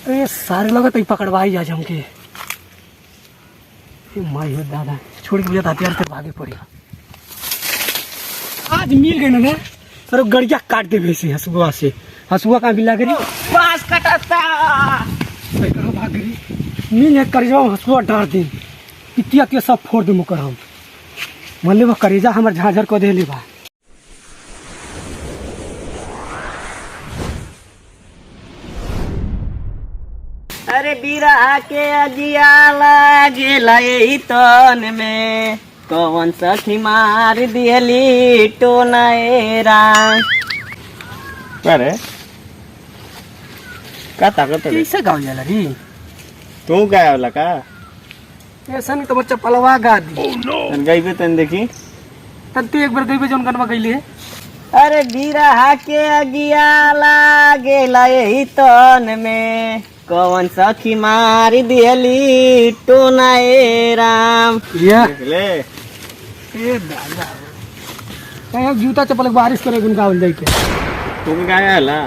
अरे सारे लोग तो पकड़वाई जा हमके। माई हो दादा छोड़ के मुझे हथियार से भागे पड़ी। आज मिल गए ना सर गड़िया काट दे वैसे हसुआ से। हसुआ कहाँ मिला करी पास कटाता कहाँ भाग गई मिल कर जाओ हसुआ डाल दे इतिया सब फोड़ दे मुकर हम मान ले वो करेजा हमार झाझर को दे ले बा। अरे बिरहा के अजिया लागेला यही तन में कौन सखी मार दियली टोनाएरा। अरे का ताकत है कैसे गाँव जाला री तू क्या वाला का ऐसा नहीं तो बच्चा पलवा गा दी गई पे तन देखी तब तू एक बार गई पे जौन गनवा गईली है। अरे बिरहा के अजिया लागेला यही तन में कौन सखी मार दियली टोनाएरा। ये ले ए दादा कहीं जूता चप्पल बारिश करे गुन गावल जाई के तू क्या वाला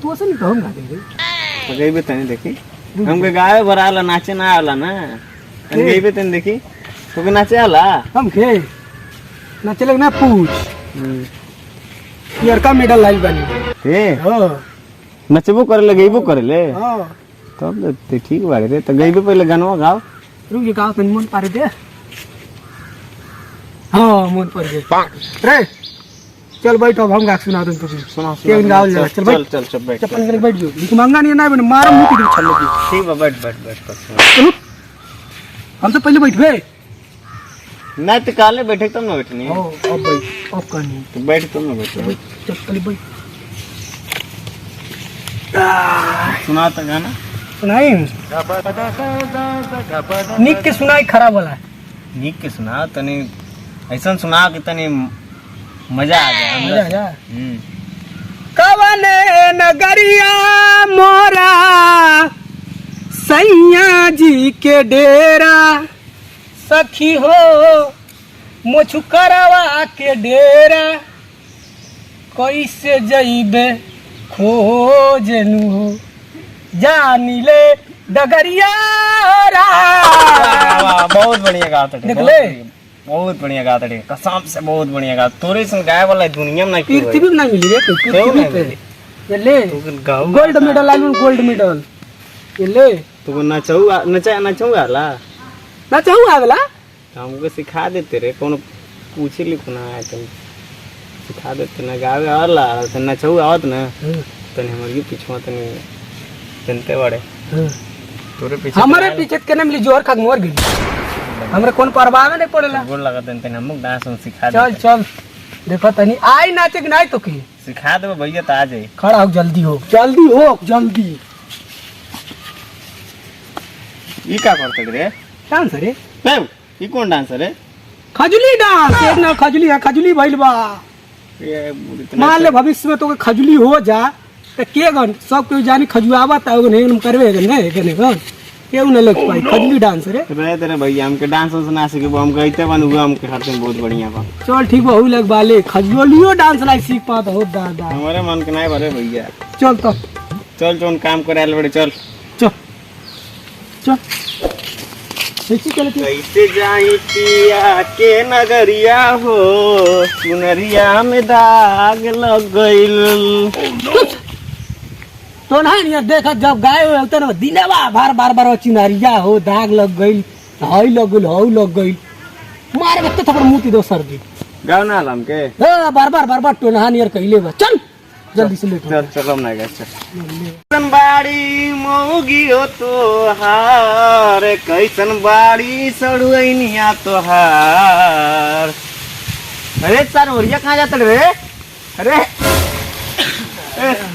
तू ऐसा नहीं कहूँ गा दे गई पे तन देखी हमके गावे भराला नाचे ना आला ना गई पे तन देखी तू नाचे आला हम के ना चले ना पूछ यार का मेडल लाई बनी हे हां नचबो करे ले गईबो करे ले हां तब तो ठीक बाड़े रे तो गईबो पहले गानवा गाओ रुक ये गाँव तन मन पारे दे। हाँ मन पर दे रे चल बैठ अब हम गा सुना दूं तुझे सुना के गाँव जा चल बैठ चल चल बैठ चप्पल करके बैठ जो लिख मांगा नहीं ना बने मार मुंह की छल्ले की ठीक है बैठ बैठ बैठ चलो हम तो पहले बैठ गए। नहीं तो काले बैठे तब ना बैठनी ओ अब बैठ अब करनी तो बैठ तब ना बैठे चल पहले बैठ सुना तो गाना सुनाई निक के सुनाई खराब वाला नीक के सुना तनी ऐसा सुना कि तनी मजा आ जाए मजा आ जा कवने नगरिया मोरा सैया जी के डेरा सखी हो मोछुकरवा के डेरा कैसे जइबे खोजनु हो जानी ले डगरिया वाह बहुत बढ़िया गाता है देख ले बहुत बढ़िया गाता है कसम से बहुत बढ़िया गाता तोरे संग गाय वाला दुनिया में नहीं पृथ्वी में नहीं मिली रे पृथ्वी पे ये ले गाओ गोल्ड मेडल आलू गोल्ड मेडल ये ले तू नचाऊंगा ला ना चाहू आगला हमको सिखा देते रे कौन पूछे लिखो ना आया तुम सिखा देते ना गावे और ला तो नचाऊ आवत ना तने हमारी पीछे तने जनते बड़े तोरे पीछे हमारे पीछे के नाम ली जोर खा मोर गई हमरे कौन परवाह में नहीं पड़ेला गोल लगा तने हम डांस सिखा दे चल चल देखो तनी आई नाचे कि नहीं तो की सिखा दे भैया तो आ जाए खड़ा हो जल्दी हो जल्दी ये क्या करते रे डांस रे ये कौन डांसर है खजुली डांस एक ना खजुली है खजुली भइल बा मान ले भविष्य में तो खजुली हो जा तो के गन सब कोई जानी खजुआवा ता नहीं करवे नहीं कने गन केहू न लग पाई खजुली डांस रे रहे तेरे भैया हमके डांस ना सीखे हम गईते बन हुआ हमके खाते में बहुत बढ़िया बा चल ठीक बा लग बाले खजुलियो डांस नहीं सीख पात हो दादा हमारे मन के नहीं भरे भैया चल तो चल जोन काम करे आल बड़े चल चल चल कैसे चलती कैसे जाई पिया के नगरिया हो सुनरिया में दाग लग गइल तो नहीं देखा जब गाय होते ना दिनवा बार चिनारिया हो दाग लग गई हई लग गई मारे बत्ते थप्पड़ मुंह दो सर्दी गाँव ना आलम के बार टोनहा नियर कहले बा चल जल्दी से लेट चल चल हम ना गए चल बाड़ी मोगी हो तोहार कैसन बाड़ी सड़ुनिया तोहार अरे सर ओरिया कहाँ जाते रे अरे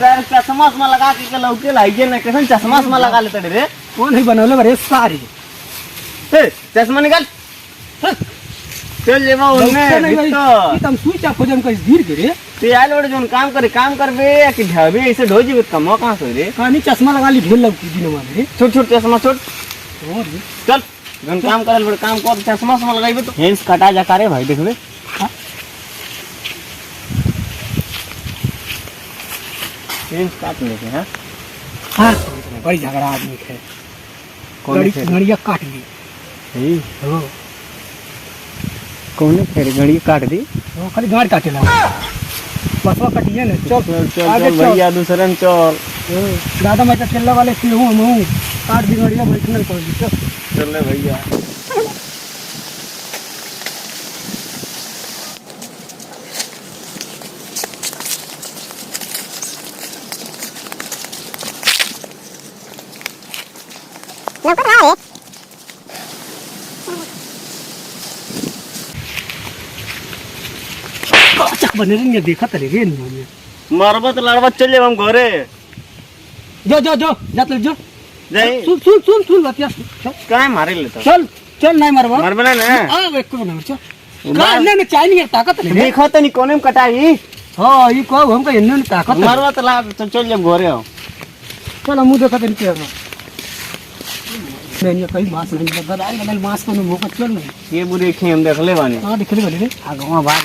सर चश्मा लगा के लौके लाइए ना कैसन चश्मा लगा लेते रे कौन है बनौले बरे सारी चश्मा निकाल चल जेबा ओने भीतर तुम स्विच ऑफ हो जम कैसे गिर गिरे ते आइल बड़े जोन काम करबे कि ढाबे ऐसे ढो जेबे कमवा कहां से रे कहानी चश्मा लगा ली ढेर लगती दिन वाले छोट चश्मा छोट चल जोन काम करल बड़े काम कर चश्मा लगाइबे तो हेंस कटा जा करे भाई देखबे हेंस काट ले के हां बड़ी झगड़ा आदमी है। कौन फेरे गड़िया काट दी। हे हो कौन फेरे गड़ी काट दी वो खाली गाड़ काटे लगा। बसवा कटिए ना। चल चल चल आगे चल चल। भैया दूसरे में चल दादा मैं तो ठेला वाले से हूँ मैं काट दी गड़िया बैठने पड़ गई। चल चल रे भैया चक बने नहीं देखा तले रे नहीं। मरबत लड़बत चल हम घरे जो जो जो जात ले जो। जाई सुन सुन सुन सुन बतिया चल काय मारे लेता चल चल नहीं मरवा। मरबना ना आ एक को ना चल का ने चाहिए नहीं ताकत नहीं। देखो तो नहीं कोने में कटाई हां ये को हमको इन्ने ताकत मरबत ला चल जब घरे आओ चल मुंह देखा नहीं क्या नहीं कहीं मास नहीं बदल बदल मास को मुंह का चल नहीं। ये बुरे खे हम देख ले बानी हां दिखले वाले रे आगवा बाग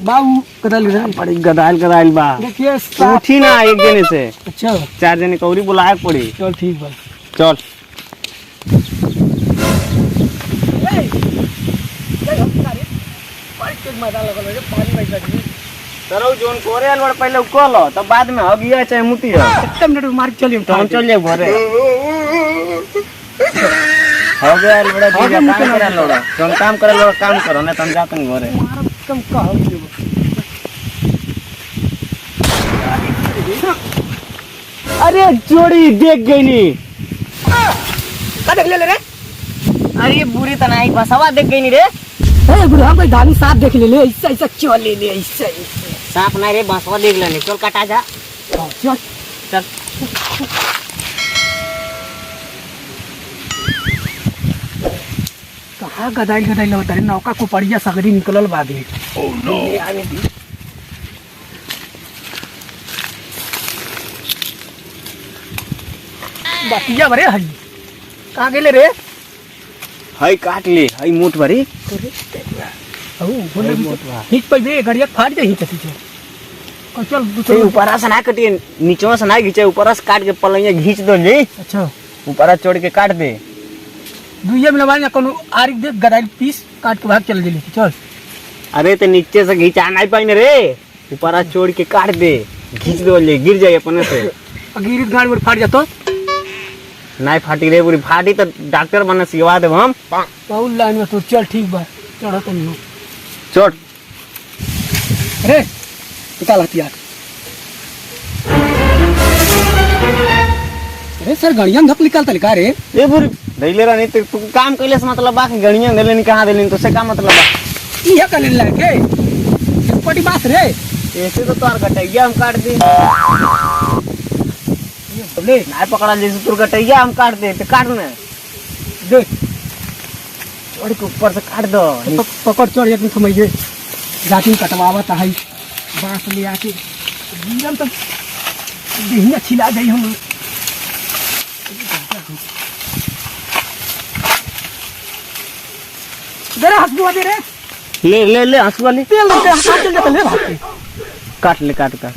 बाबू कदल रे पड़ी गदाइल गदाइल बा देखिए उठी ना एक जने से अच्छा 4 जने कौरी बुलाए पड़ी चल ठीक बा। चल तरौ जोन कोरे अलवर पहले कल तब बाद में हगिया चाहे मुती है एकदम मिनट मार चलिए तो हम चल जाए घरे हो गया अलवड़ा हो गया, काम करे अलवड़ा जोन काम करे अलवड़ा काम करो ना तुम जातन घरे कम का हो अरे जोड़ी देख गई नी का देख ले रे। अरे बुरी तो नहीं बसवा देख गई नी रे। ए बुढ़ा भाई धानी साथ देख ले ऐसा ऐसा चल ले ऐसा ऐसा। सांप नहीं रे बसवा देख लेने चल काटा जा चल चल कहाँ गदाइल गदाइल होता है नौका को पड़िया सगरी निकलल बादी। ओह नो आवे दी बातिया बरे हई कहाँ गेले रे। हई काट ले हई मुठ भरी औ बोले हिट पे बे गड़िया फाड़ दे हिट पीछे और चल दूसरे ऊपर से ना कटिए नीचे से ना खींचे ऊपर से काट के पलैया घींच दो जी अच्छा ऊपर छोड़ के काट दे दुइया में लवाई ना कोनो आरिक दे गदाइल पीस काट के भाग चल गेली चल। अरे तो नीचे से घींचा नहीं पाई रे ऊपर छोड़ के काट दे घींच दो ले गिर जाए अपने से गिरित गाड़ में फाड़ जातो नहीं फाटी रे पूरी फाटी तो डॉक्टर बने सिवा दे हम पाउल लाइन में तो चल ठीक बा चढ़ो तो नहीं छोड़ अरे निकाल हथियार। अरे सर गाड़ियां धक निकालता लिखा रे ये पूरी दैले रहा नहीं तो तू काम कैले से मतलब बाकी गड़ियां देले नहीं कहां देले तो से का मतलब बा ये कर ले के पटी बात रे ऐसे तो तोर कटैया हम काट दे ले नहीं पकड़ा जैसे तोर कटैया हम काट दे तो काटना देख और के ऊपर से काट दो पकड़ चढ़ एक समझ गए जाती कटवावत है बांस ले आके जीवन तो देहिया छिला गई हम जरा हंसुआ दे रे ले ले ले हंसुआ ले तेल दे हाथ चल जाता ले भाग के काट ले काट काट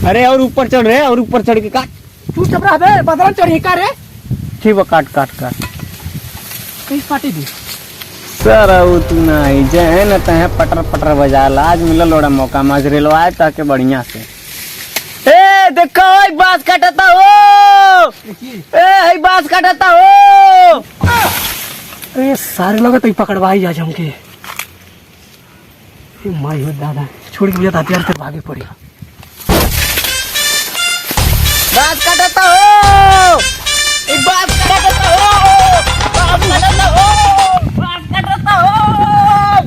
अरे और ऊपर चढ़ रहे और ऊपर चढ़ के काट तू चपरा बे बदला चढ़ी का रे ठीक है काट काट काट कहीं काटी दी सर तू नहीं जे न तहे पटर पटर बजा ला आज मिला लोड़ा मौका मजरेलो आए ताकि बढ़िया से ए देखो ओए बांस काटता हो ए बांस काटता हो अरे सारे लोग तो पकड़वाई जा हमके माई हो दादा छोड़ के मुझे हथियार से भागे पड़ी बांस काटता हो एक बांस काटता हो बांस काटता हो बांस काटता हो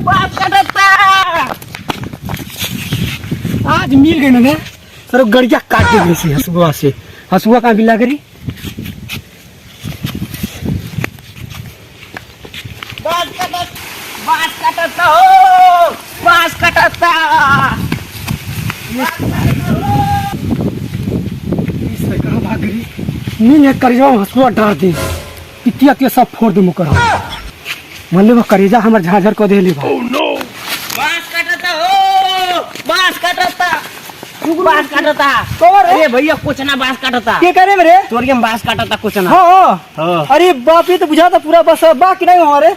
बांस काटता आज मिल गए ना सर गड़िया काट के गई हसुआ से हसुआ कहाँ मिला करी बांस काटता हो बांस काटता कहाँ भाग गई नींद एक कर जाओ हसुआ डाल दे इतिया के सब फोड़ दे मुकर मान ले वो करेजा हमार झाझर को दे ले बांस काटता हो बांस काटता बांस काटता कवर अरे भैया कोचना बांस काटता के करे मेरे तोरियम बांस काटता कोचना हाँ हाँ अरे बाप ये तो बुझाता पूरा बस बा कि नहीं हमारे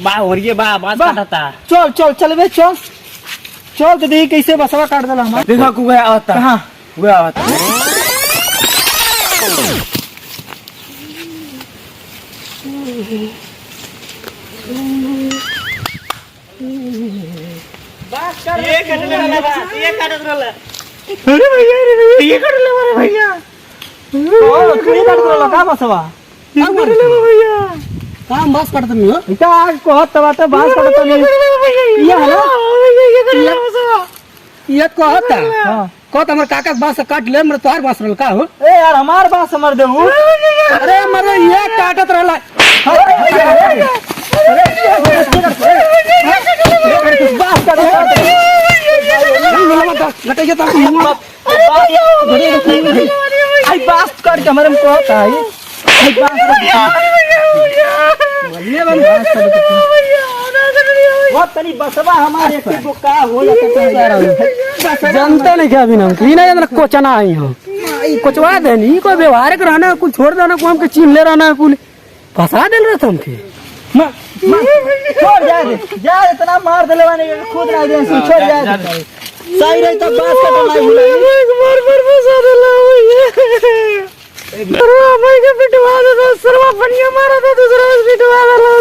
बा और ये बा बांस बा। काटता चल चल चल बे चल चल तो देखी कैसे बसवा काट देला हमार देखा को गया आता कहाँ गया आता ये कटले वाला बांस ये काटत रहला अरे भैया ये कर ले मारे भैया तू ये काट देला का बसवा ये कर ले भैया काम बस काटत नहीं हो इता आज को हत बात बास काटत नहीं ये है ना ये कर ले बसवा ये को हत हां को हमर काका बास काट ले हमर तोहार बास रहल का हो ए यार हमार बास हमर देऊ अरे मरे ये काटत रहला बास काट लटे के आई बास काट के हमरे को हत आई आई बास मल्ले बन बास काट वो तनी बसवा हमारे को का हो जाता जानते नहीं क्या बिना ई नहीं हमरा कोचना आई हो ई कोचवा देनी कोई व्यवहार रहना कुछ छोड़ देना को हमके चिन ले रहना कुल फंसा देल रहे तुमके छोड़ जाए जा इतना मार देले वाने खुद ना दे छोड़ जाए सही रही तो बास कटना ही एक बार फंसा देला भैया सरवा भाई के पिटवा दे सरवा बनिया मारा था दूसरा पिटवा देला